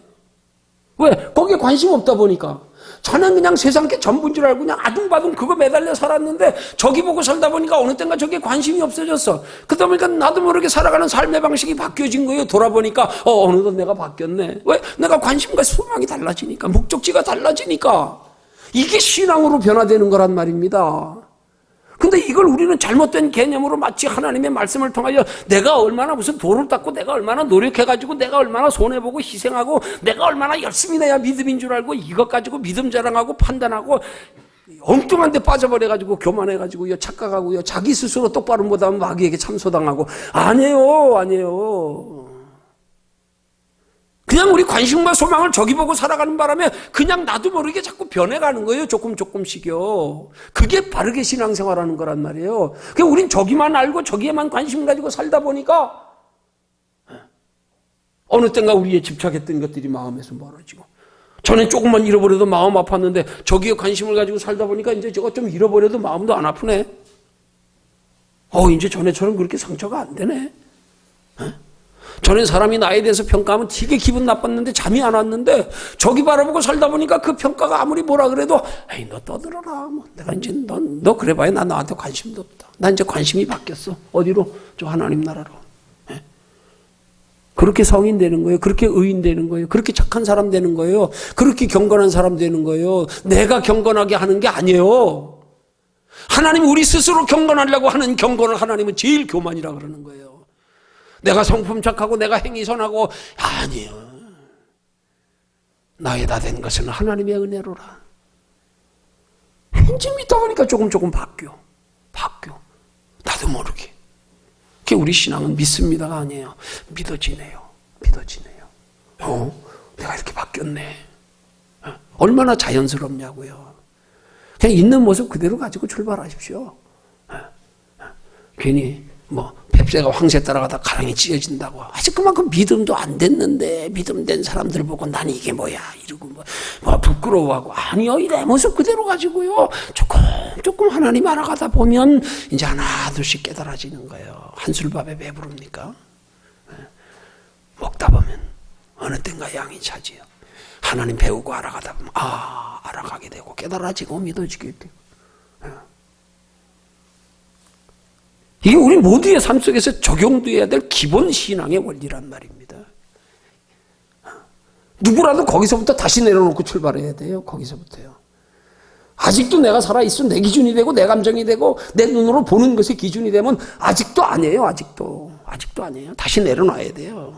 왜? 거기에 관심 없다 보니까. 저는 그냥 세상 게 전부인 줄 알고 그냥 아둥바둥 그거 매달려 살았는데 저기 보고 살다 보니까 어느 땐가 저기에 관심이 없어졌어. 그러다 보니까 나도 모르게 살아가는 삶의 방식이 바뀌어진 거예요. 돌아보니까 어느덧 내가 바뀌었네. 왜? 내가 관심과 소망이 달라지니까, 목적지가 달라지니까. 이게 신앙으로 변화되는 거란 말입니다. 근데 이걸 우리는 잘못된 개념으로 마치 하나님의 말씀을 통하여 내가 얼마나 무슨 돌을 닦고 내가 얼마나 노력해가지고 내가 얼마나 손해보고 희생하고 내가 얼마나 열심히 내야 믿음인 줄 알고 이것 가지고 믿음 자랑하고 판단하고 엉뚱한 데 빠져버려가지고 교만해가지고요, 착각하고요, 자기 스스로 똑바로 못하면 마귀에게 참소당하고. 아니에요. 그냥 우리 관심과 소망을 저기 보고 살아가는 바람에 그냥 나도 모르게 자꾸 변해가는 거예요. 조금씩요. 그게 바르게 신앙생활하는 거란 말이에요. 그냥 우린 저기만 알고 저기에만 관심 가지고 살다 보니까 어느 땐가 우리에 집착했던 것들이 마음에서 멀어지고, 전에 조금만 잃어버려도 마음 아팠는데 저기에 관심을 가지고 살다 보니까 이제 저거 좀 잃어버려도 마음도 안 아프네. 이제 전에처럼 그렇게 상처가 안 되네. 전에 사람이 나에 대해서 평가하면 되게 기분 나빴는데 잠이 안 왔는데 저기 바라보고 살다 보니까 그 평가가 아무리 뭐라 그래도 에이 너 떠들어라. 내가 이제 너 그래봐야 나 너한테 관심도 없다. 나 이제 관심이 바뀌었어. 어디로? 저 하나님 나라로. 그렇게 성인 되는 거예요. 그렇게 의인 되는 거예요. 그렇게 착한 사람 되는 거예요. 그렇게 경건한 사람 되는 거예요. 내가 경건하게 하는 게 아니에요. 하나님 우리 스스로 경건하려고 하는 경건을 하나님은 제일 교만이라 그러는 거예요. 내가 성품 착하고 내가 행위 선하고, 아니에요. 나의 다 된 것은 하나님의 은혜로라. 왠지 믿다 보니까 조금 바뀌어. 나도 모르게. 그게 우리 신앙은 믿습니다가 아니에요. 믿어지네요. 내가 이렇게 바뀌었네. 얼마나 자연스럽냐고요. 그냥 있는 모습 그대로 가지고 출발하십시오. 괜히 뱁새가 황새 따라가다 가랑이 찢어진다고. 아직 그만큼 믿음도 안 됐는데 믿음 된 사람들 보고 난 이게 뭐야 이러고 부끄러워하고. 아니요, 내 모습 그대로 가지고요. 조금 하나님 알아가다 보면 이제 하나둘씩 깨달아지는 거예요. 한술밥에 배부릅니까? 먹다 보면 어느 땐가 양이 차지요. 하나님 배우고 알아가다 보면 알아가게 되고 깨달아지고 믿어지게 되고. 이게 우리 모두의 삶 속에서 적용돼야 될 기본 신앙의 원리란 말입니다. 누구라도 거기서부터 다시 내려놓고 출발해야 돼요. 거기서부터요. 아직도 내가 살아있어 내 기준이 되고 내 감정이 되고 내 눈으로 보는 것이 기준이 되면 아직도 아니에요. 아직도 아니에요. 다시 내려놔야 돼요.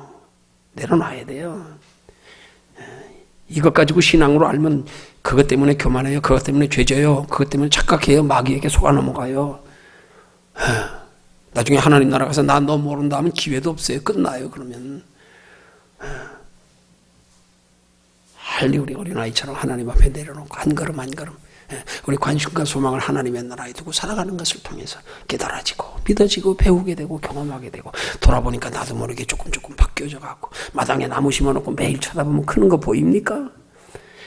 이것 가지고 신앙으로 알면 그것 때문에 교만해요. 그것 때문에 죄져요. 그것 때문에 착각해요. 마귀에게 속아 넘어가요. 나중에 하나님 나라 가서 나 너 모른다 하면 기회도 없어요. 끝나요. 그러면 빨리 우리 어린아이처럼 하나님 앞에 내려놓고 한 걸음 우리 관심과 소망을 하나님의 나라에 두고 살아가는 것을 통해서 깨달아지고 믿어지고 배우게 되고 경험하게 되고, 돌아보니까 나도 모르게 조금 바뀌어져 가고, 마당에 나무 심어놓고 매일 쳐다보면 크는 거 보입니까?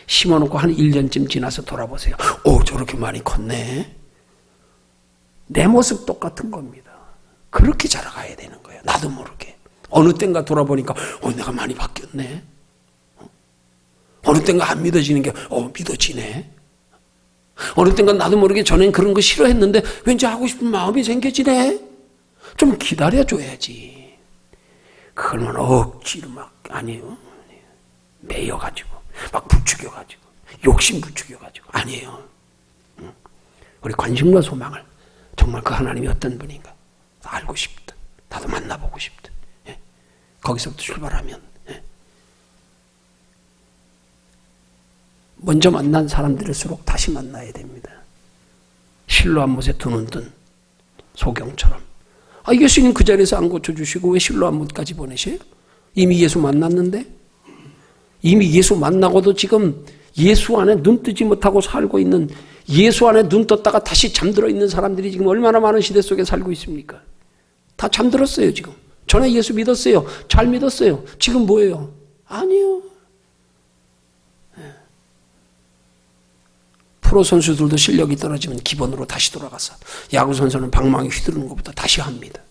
심어놓고 한 1년쯤 지나서 돌아보세요. 저렇게 많이 컸네. 내 모습 똑같은 겁니다. 그렇게 자라가야 되는 거예요. 나도 모르게. 어느 땐가 돌아보니까 내가 많이 바뀌었네. 어느 땐가 안 믿어지는 게 믿어지네. 어느 땐가 나도 모르게 전엔 그런 거 싫어했는데 왠지 하고 싶은 마음이 생겨지네. 좀 기다려줘야지. 그러면 억지로 막 아니에요. 매여가지고 막 부추겨가지고 욕심 부추겨가지고 아니에요. 우리 관심과 소망을 정말 그 하나님이 어떤 분인가 알고 싶다. 나도 만나보고 싶다. 예. 거기서부터 출발하면 먼저 만난 사람들일수록 다시 만나야 됩니다. 실로 한 못에 두 눈 뜬 소경처럼. 예수님 그 자리에서 안 고쳐주시고 왜 실로 한 못까지 보내셔요? 이미 예수 만났는데? 이미 예수 만나고도 지금 예수 안에 눈 뜨지 못하고 살고 있는, 예수 안에 눈 떴다가 다시 잠들어 있는 사람들이 지금 얼마나 많은 시대 속에 살고 있습니까? 다 잠들었어요 지금. 전에 예수 믿었어요. 잘 믿었어요. 지금 뭐예요? 아니요. 프로 선수들도 실력이 떨어지면 기본으로 다시 돌아가서 야구 선수는 방망이 휘두르는 것부터 다시 합니다.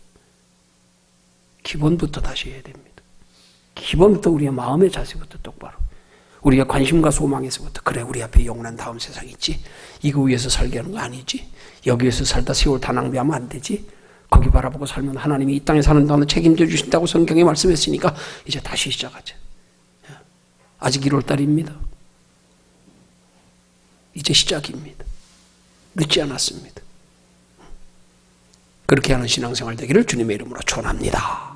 기본부터 다시 해야 됩니다. 기본부터 우리의 마음의 자세부터 똑바로. 우리가 관심과 소망에서부터 그래 우리 앞에 영원한 다음 세상 있지. 이거 위해서 살게 하는 거 아니지. 여기에서 살다 세월 다 낭비하면 안 되지. 거기 바라보고 살면 하나님이 이 땅에 사는 동안 책임져 주신다고 성경에 말씀했으니까 이제 다시 시작하자. 아직 1월달입니다. 이제 시작입니다. 늦지 않았습니다. 그렇게 하는 신앙생활 되기를 주님의 이름으로 축원합니다.